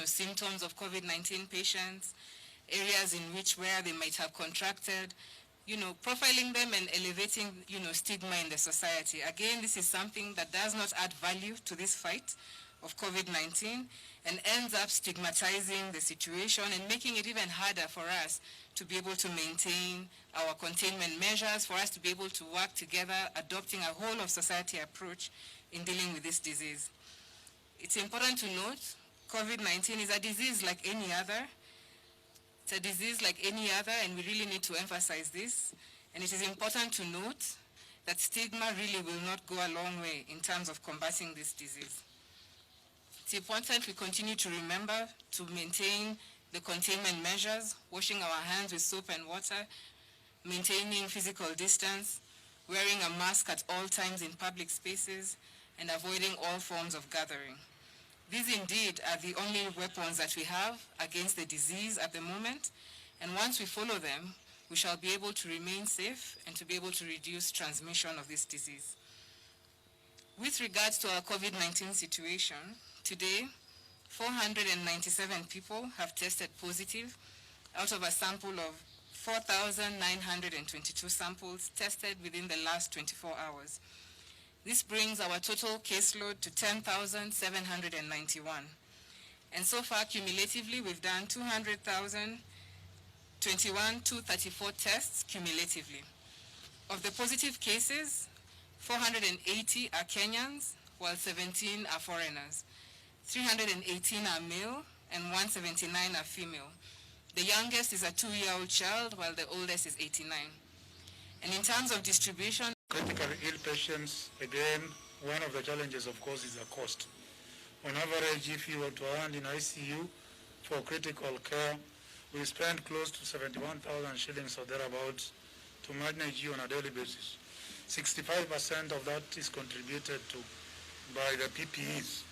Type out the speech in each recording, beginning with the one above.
symptoms of COVID-19 patients, areas in which where they might have contracted, profiling them and elevating, stigma in the society. Again, this is something that does not add value to this fight of COVID-19 and ends up stigmatizing the situation and making it even harder for us to be able to maintain our containment measures, for us to be able to work together, adopting a whole of society approach in dealing with this disease. It's important to note, COVID-19 is a disease like any other. It's a disease like any other, and we really need to emphasize this. And it is important to note that stigma really will not go a long way in terms of combating this disease. It's important we continue to remember to maintain the containment measures, washing our hands with soap and water, maintaining physical distance, wearing a mask at all times in public spaces, and avoiding all forms of gathering. These indeed are the only weapons that we have against the disease at the moment, and once we follow them, we shall be able to remain safe and to be able to reduce transmission of this disease. With regards to our COVID-19 situation, today, 497 people have tested positive out of a sample of 4,922 samples tested within the last 24 hours. This brings our total caseload to 10,791. And so far, cumulatively, we've done 234 tests cumulatively. Of the positive cases, 480 are Kenyans, while 17 are foreigners. 318 are male, and 179 are female. The youngest is a 2-year-old child, while the oldest is 89. And in terms of distribution, critically ill patients, again, one of the challenges, of course, is the cost. On average, if you were to land in ICU for critical care, we spend close to 71,000 shillings or thereabouts to manage you on a daily basis. 65% of that is contributed to by the PPEs.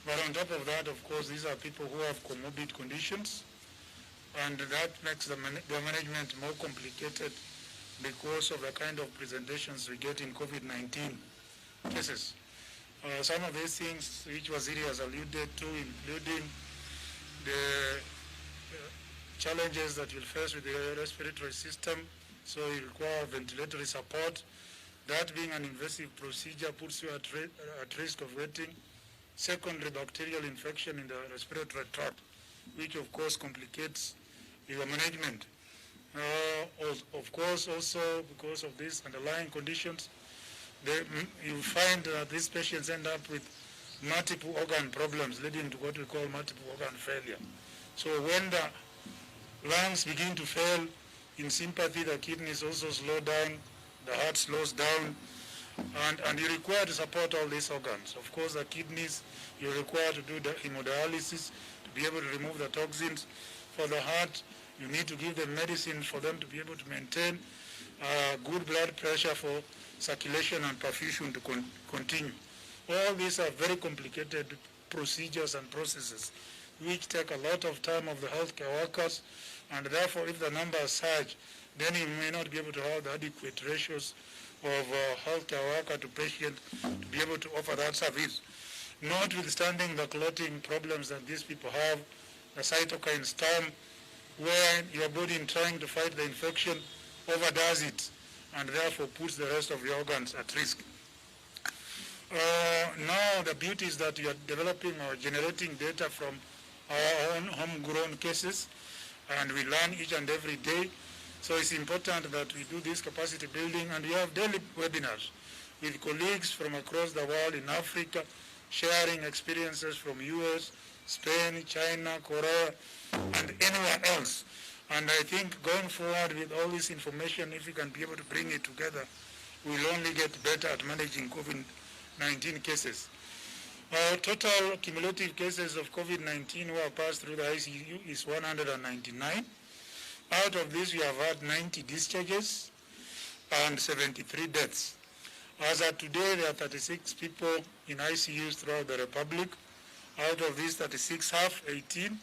But on top of that, of course, these are people who have comorbid conditions, and that makes the management more complicated because of the kind of presentations we get in COVID-19 cases. Some of these things which Waziri has alluded to, including the challenges that you'll face with the respiratory system, so you require ventilatory support. That being an invasive procedure puts you at risk of getting secondary bacterial infection in the respiratory tract, which of course complicates your management. Of course, also because of these underlying conditions, you find that these patients end up with multiple organ problems leading to what we call multiple organ failure. So when the lungs begin to fail, in sympathy, the kidneys also slow down, the heart slows down, and you require to support all these organs. Of course, the kidneys, you require to do the hemodialysis to be able to remove the toxins. For the heart, you need to give them medicine for them to be able to maintain good blood pressure for circulation and perfusion to continue. All these are very complicated procedures and processes which take a lot of time of the healthcare workers, and therefore if the numbers surge, then you may not be able to have the adequate ratios of healthcare worker to patient to be able to offer that service. Notwithstanding the clotting problems that these people have, the cytokine storm, where your body in trying to fight the infection overdoes it and therefore puts the rest of your organs at risk. Now the beauty is that you are developing or generating data from our own homegrown cases, and we learn each and every day. So it's important that we do this capacity building, and we have daily webinars with colleagues from across the world in Africa, sharing experiences from US, Spain, China, Korea, and anywhere else. And I think going forward with all this information, if we can be able to bring it together, we'll only get better at managing COVID-19 cases. Our total cumulative cases of COVID-19 who have passed through the ICU is 199. Out of this, we have had 90 discharges and 73 deaths. As of today, there are 36 people in ICUs throughout the Republic. Out of these 36, 18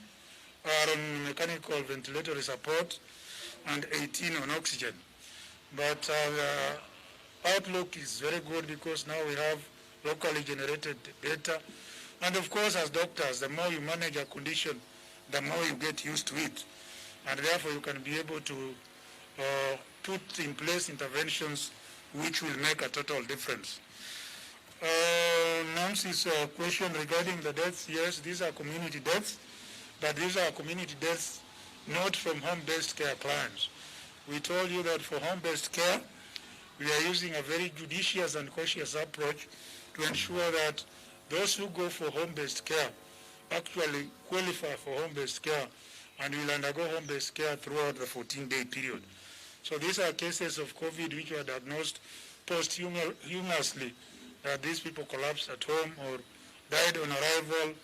are on mechanical ventilatory support and 18 on oxygen. But the outlook is very good because now we have locally generated data, And of course, as doctors, the more you manage a condition, the more you get used to it. And therefore, you can be able to put in place interventions which will make a total difference. Nancy's question regarding the deaths, yes, these are community deaths, but these are community deaths not from home-based care clients. We told you that for home-based care, we are using a very judicious and cautious approach to ensure that those who go for home-based care actually qualify for home-based care and will undergo home-based care throughout the 14-day period. So these are cases of COVID which were diagnosed posthumously, that these people collapsed at home or died on arrival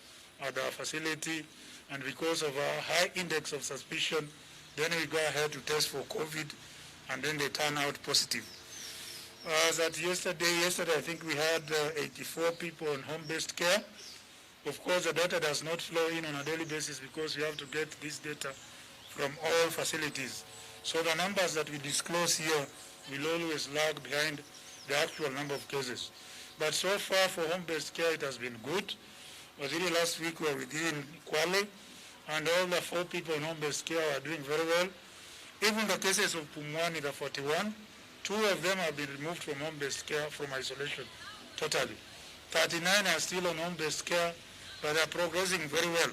at our facility, and because of our high index of suspicion, then we go ahead to test for COVID, and then they turn out positive. As at yesterday I think we had 84 people on home-based care. Of course, the data does not flow in on a daily basis because we have to get this data from all facilities. So the numbers that we disclose here will always lag behind the actual number of cases. But so far for home-based care, it has been good. Already last week we were within Kwale, and all the 4 people in home-based care are doing very well. Even the cases of Pumwani, the 41, 2 of them have been removed from home-based care from isolation totally. 39 are still on home-based care, but they are progressing very well.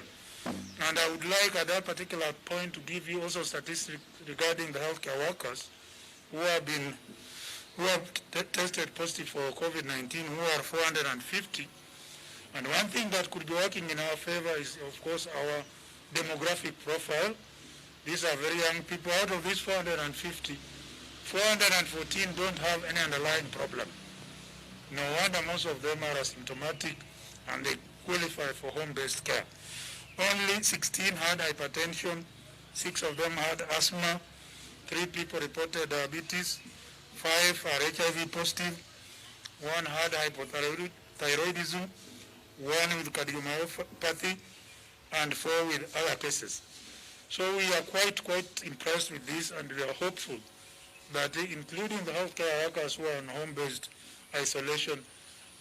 And I would like at that particular point to give you also statistics regarding the healthcare workers who have tested positive for COVID-19, who are 450. And one thing that could be working in our favor is, of course, our demographic profile. These are very young people. Out of these 450, 414 don't have any underlying problem. No wonder most of them are asymptomatic and they qualify for home-based care. Only 16 had hypertension, 6 of them had asthma, 3 people reported diabetes, 5 are HIV positive, 1 had hypothyroidism, 1 with cardiomyopathy, and 4 with other cases. So we are quite impressed with this, and we are hopeful that including the healthcare workers who are on home-based isolation,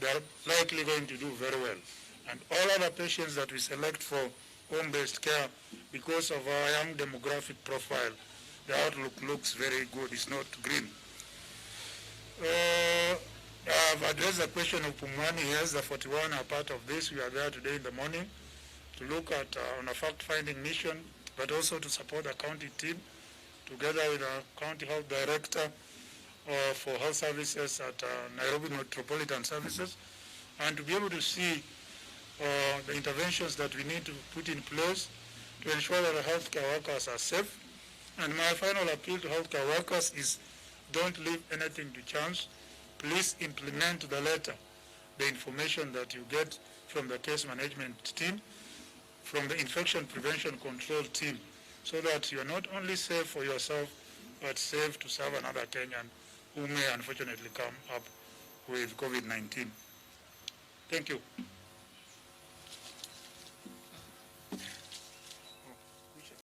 they are likely going to do very well. And all other patients that we select for home-based care, because of our young demographic profile, the outlook looks very good. It's not green. I've addressed the question of Pumwani. Yes, the 41 are part of this. We are there today in the morning to look at on a fact-finding mission, but also to support the county team together with our county health director for health services at Nairobi Metropolitan Services, and to be able to see the interventions that we need to put in place to ensure that the healthcare workers are safe. And my final appeal to healthcare workers is don't leave anything to chance. Please implement to the letter the information that you get from the case management team, from the infection prevention control team, so that you are not only safe for yourself, but safe to serve another Kenyan who may unfortunately come up with COVID-19. Thank you.